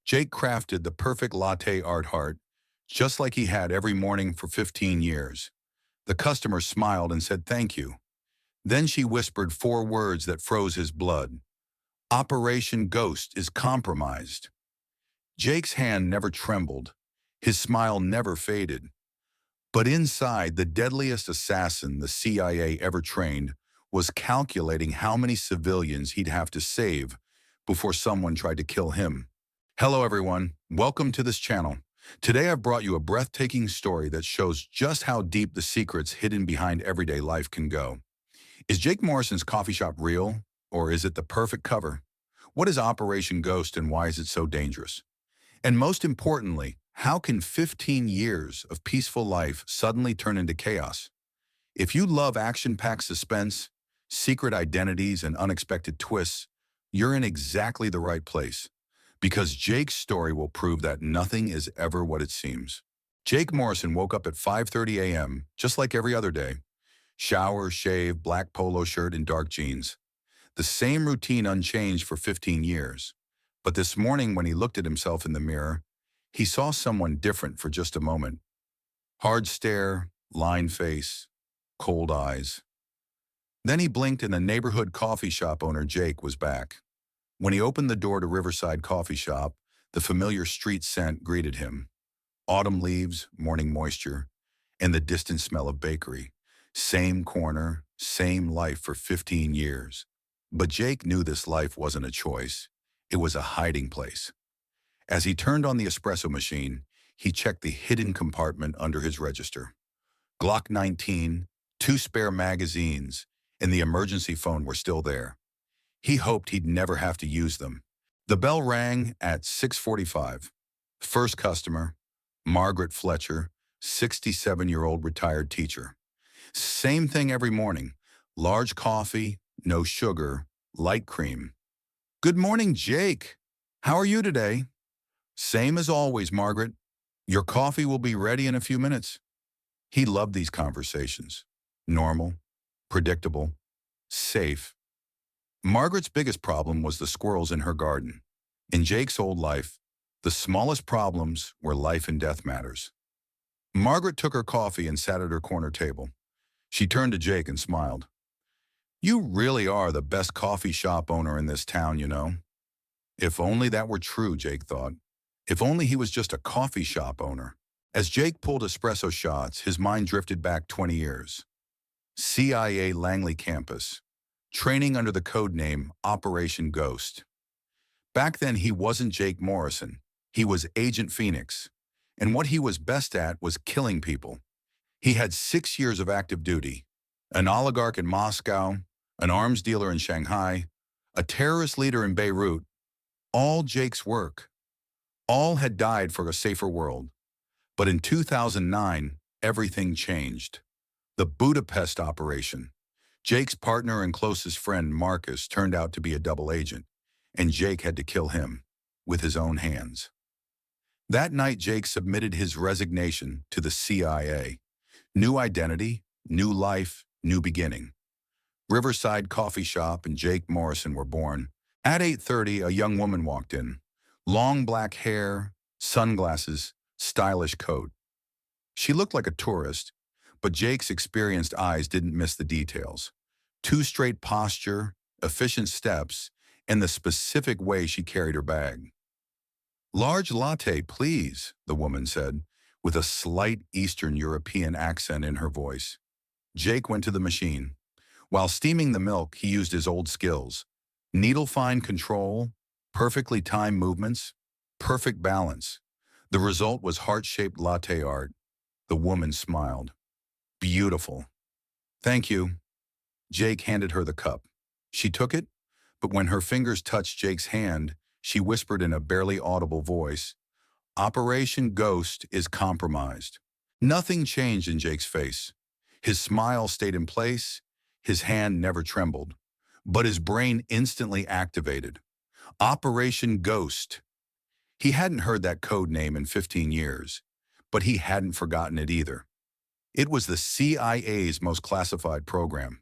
Jake crafted the perfect latte art heart, just like he had every morning for 15 years. The customer smiled and said thank you. Then she whispered four words that froze his blood. Operation Ghost is compromised. Jake's hand never trembled. His smile never faded. But inside, the deadliest assassin the CIA ever trained was calculating how many civilians he'd have to save before someone tried to kill him. Hello everyone, welcome to this channel. Today I've brought you a breathtaking story that shows just how deep the secrets hidden behind everyday life can go. Is Jake Morrison's coffee shop real, or is it the perfect cover? What is Operation Ghost and why is it so dangerous? And most importantly, how can 15 years of peaceful life suddenly turn into chaos? If you love action-packed suspense, secret identities, and unexpected twists, you're in exactly the right place. Because Jake's story will prove that nothing is ever what it seems. Jake Morrison woke up at 5:30 a.m., just like every other day. Shower, shave, black polo shirt, and dark jeans. The same routine unchanged for 15 years. But this morning when he looked at himself in the mirror, he saw someone different for just a moment. Hard stare, lined face, cold eyes. Then he blinked and the neighborhood coffee shop owner Jake was back. When he opened the door to Riverside Coffee Shop, the familiar street scent greeted him. Autumn leaves, morning moisture, and the distant smell of bakery. Same corner, same life for 15 years. But Jake knew this life wasn't a choice. It was a hiding place. As he turned on the espresso machine, he checked the hidden compartment under his register. Glock 19, two spare magazines, and the emergency phone were still there. He hoped he'd never have to use them. The bell rang at 6:45. First customer, Margaret Fletcher, 67-year-old retired teacher. Same thing every morning. Large coffee, no sugar, light cream. Good morning, Jake. How are you today? Same as always, Margaret. Your coffee will be ready in a few minutes. He loved these conversations. Normal, predictable, safe. Margaret's biggest problem was the squirrels in her garden. In Jake's old life, the smallest problems were life and death matters. Margaret took her coffee and sat at her corner table. She turned to Jake and smiled. You really are the best coffee shop owner in this town, you know. If only that were true, Jake thought. If only he was just a coffee shop owner. As Jake pulled espresso shots, his mind drifted back 20 years. CIA Langley campus. Training under the code name Operation Ghost. Back then, he wasn't Jake Morrison. He was Agent Phoenix. And what he was best at was killing people. He had 6 years of active duty. An oligarch in Moscow, an arms dealer in Shanghai, a terrorist leader in Beirut. All Jake's work. All had died for a safer world. But in 2009, everything changed. The Budapest operation. Jake's partner and closest friend, Marcus, turned out to be a double agent, and Jake had to kill him with his own hands. That night, Jake submitted his resignation to the CIA. New identity, new life, new beginning. Riverside Coffee Shop and Jake Morrison were born. At 8:30, a young woman walked in. Long black hair, sunglasses, stylish coat. She looked like a tourist, but Jake's experienced eyes didn't miss the details. Too straight posture, efficient steps, and the specific way she carried her bag. Large latte, please, the woman said, with a slight Eastern European accent in her voice. Jake went to the machine. While steaming the milk, he used his old skills. Needle-fine control, perfectly timed movements, perfect balance. The result was heart-shaped latte art. The woman smiled. Beautiful. Thank you. Jake handed her the cup. She took it, but when her fingers touched Jake's hand, she whispered in a barely audible voice, Operation Ghost is compromised. Nothing changed in Jake's face. His smile stayed in place, his hand never trembled, but his brain instantly activated. Operation Ghost. He hadn't heard that code name in 15 years, but he hadn't forgotten it either. It was the CIA's most classified program,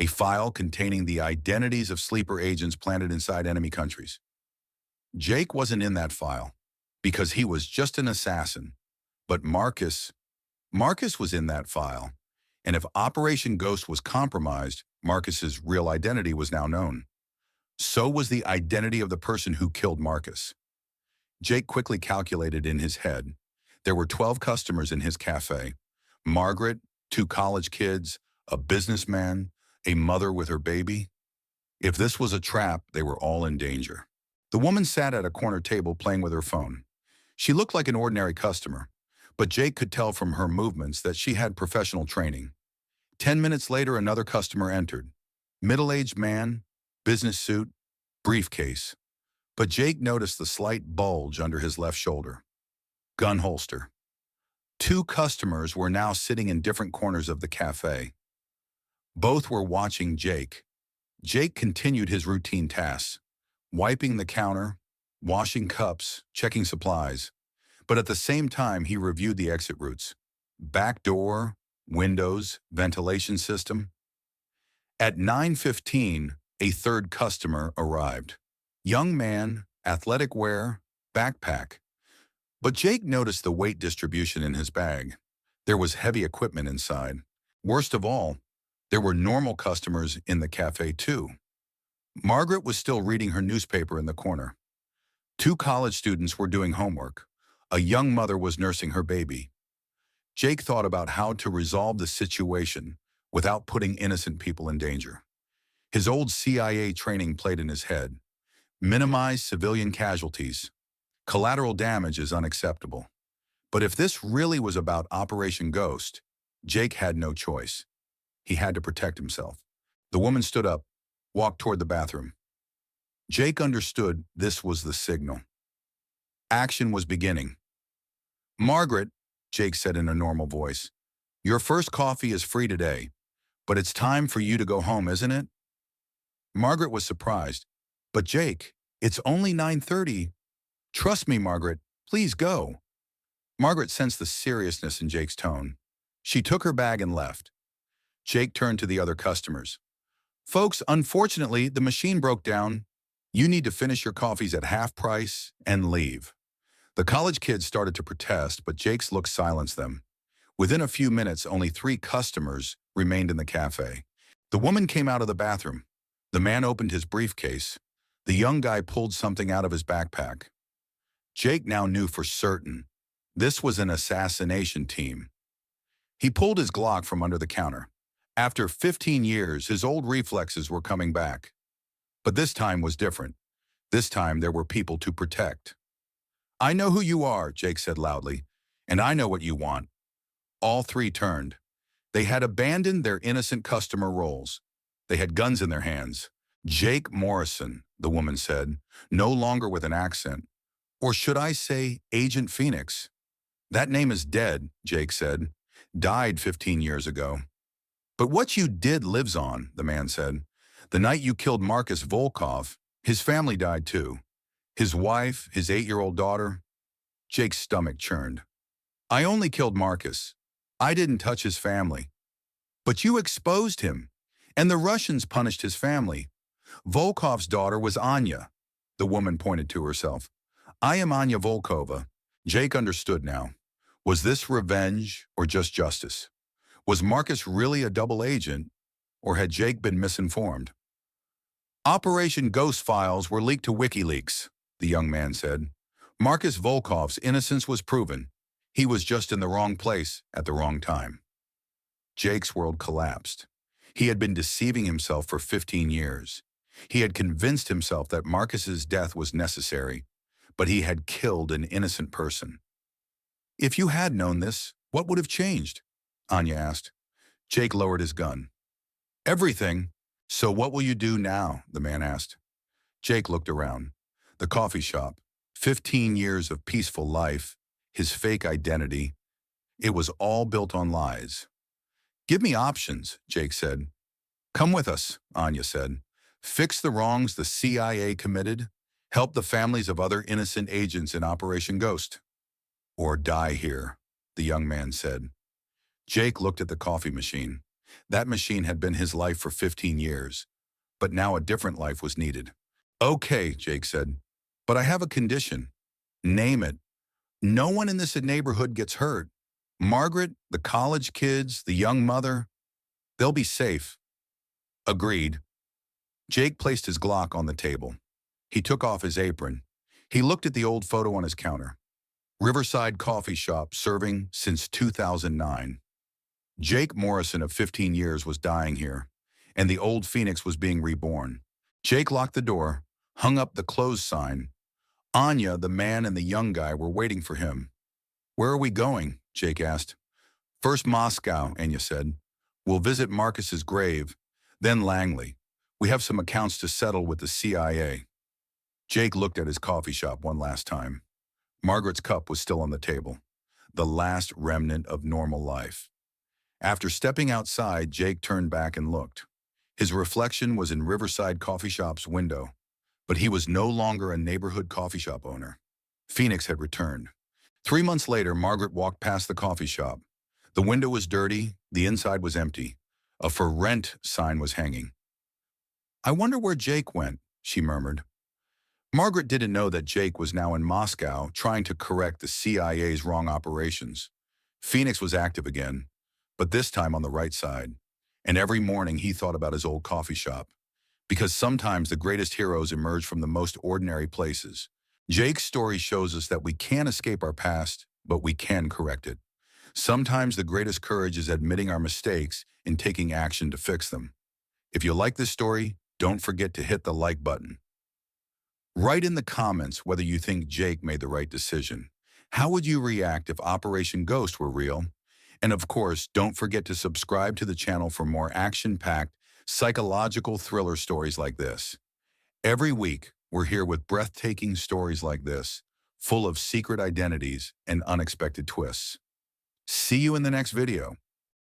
a file containing the identities of sleeper agents planted inside enemy countries. Jake wasn't in that file. because he was just an assassin. But Marcus was in that file. And if Operation Ghost was compromised, Marcus's real identity was now known. So was the identity of the person who killed Marcus. Jake quickly calculated in his head. There were 12 customers in his cafe. Margaret, 2 college kids, a businessman, a mother with her baby. If this was a trap, they were all in danger. The woman sat at a corner table playing with her phone. She looked like an ordinary customer, but Jake could tell from her movements that she had professional training. 10 minutes later, another customer entered. Middle-aged man, business suit, briefcase. But Jake noticed the slight bulge under his left shoulder. Gun holster. 2 customers were now sitting in different corners of the cafe. Both were watching Jake. Jake continued his routine tasks, wiping the counter, washing cups, checking supplies. But at the same time, he reviewed the exit routes. Back door, windows, ventilation system. At 9:15, a third customer arrived. Young man, athletic wear, backpack. But Jake noticed the weight distribution in his bag. There was heavy equipment inside. Worst of all, there were normal customers in the cafe too. Margaret was still reading her newspaper in the corner. 2 college students were doing homework. A young mother was nursing her baby. Jake thought about how to resolve the situation without putting innocent people in danger. His old CIA training played in his head. Minimize civilian casualties. Collateral damage is unacceptable. But if this really was about Operation Ghost, Jake had no choice. He had to protect himself. The woman stood up, walked toward the bathroom. Jake understood this was the signal. Action was beginning. Margaret, Jake said in a normal voice, your first coffee is free today, but it's time for you to go home, isn't it? Margaret was surprised. But Jake, it's only 9:30. Trust me, Margaret, please go. Margaret sensed the seriousness in Jake's tone. She took her bag and left. Jake turned to the other customers. Folks, unfortunately, the machine broke down. You need to finish your coffees at half price and leave. The college kids started to protest, but Jake's look silenced them. Within a few minutes, only 3 customers remained in the cafe. The woman came out of the bathroom. The man opened his briefcase. The young guy pulled something out of his backpack. Jake now knew for certain this was an assassination team. He pulled his Glock from under the counter. After 15 years, his old reflexes were coming back. But this time was different. This time there were people to protect. I know who you are, Jake said loudly, and I know what you want. All 3 turned. They had abandoned their innocent customer roles. They had guns in their hands. Jake Morrison, the woman said, no longer with an accent. Or should I say Agent Phoenix? That name is dead, Jake said. Died 15 years ago. But what you did lives on, the man said. The night you killed Marcus Volkov, his family died too. His wife, his 8-year-old daughter. Jake's stomach churned. I only killed Marcus. I didn't touch his family. But you exposed him, and the Russians punished his family. Volkov's daughter was Anya. The woman pointed to herself. I am Anya Volkova. Jake understood now. Was this revenge or just justice? Was Marcus really a double agent, or had Jake been misinformed? Operation Ghost files were leaked to WikiLeaks, the young man said. Marcus Volkov's innocence was proven. He was just in the wrong place at the wrong time. Jake's world collapsed. He had been deceiving himself for 15 years. He had convinced himself that Marcus's death was necessary, but he had killed an innocent person. If you had known this, what would have changed? Anya asked. Jake lowered his gun. Everything. So what will you do now? The man asked. Jake looked around. The coffee shop, 15 years of peaceful life, his fake identity. It was all built on lies. Give me options, Jake said. Come with us, Anya said. Fix the wrongs the CIA committed. Help the families of other innocent agents in Operation Ghost. Or die here, the young man said. Jake looked at the coffee machine. That machine had been his life for 15 years, but now a different life was needed. Okay, Jake said, but I have a condition. Name it, No one in this neighborhood gets hurt. Margaret, the college kids, the young mother, they'll be safe. Agreed. Jake placed his Glock on the table. He took off his apron. He looked at the old photo on his counter. Riverside Coffee Shop, serving since 2009. Jake Morrison of 15 years was dying here, and the old Phoenix was being reborn. Jake locked the door, hung up the closed sign. Anya, the man, and the young guy were waiting for him. "Where are we going?" Jake asked. "First Moscow," Anya said. "We'll visit Marcus's grave, then Langley. We have some accounts to settle with the CIA." Jake looked at his coffee shop one last time. Margaret's cup was still on the table, the last remnant of normal life. After stepping outside, Jake turned back and looked. His reflection was in Riverside Coffee Shop's window, but he was no longer a neighborhood coffee shop owner. Phoenix had returned. 3 months later, Margaret walked past the coffee shop. The window was dirty, the inside was empty. A "for rent" sign was hanging. "I wonder where Jake went," she murmured. Margaret didn't know that Jake was now in Moscow trying to correct the CIA's wrong operations. Phoenix was active again, but this time on the right side. And every morning he thought about his old coffee shop. Because sometimes the greatest heroes emerge from the most ordinary places. Jake's story shows us that we can't escape our past, but we can correct it. Sometimes the greatest courage is admitting our mistakes and taking action to fix them. If you like this story, don't forget to hit the like button. Write in the comments whether you think Jake made the right decision. How would you react if Operation Ghost were real? And of course, don't forget to subscribe to the channel for more action-packed, psychological thriller stories like this. Every week, we're here with breathtaking stories like this, full of secret identities and unexpected twists. See you in the next video.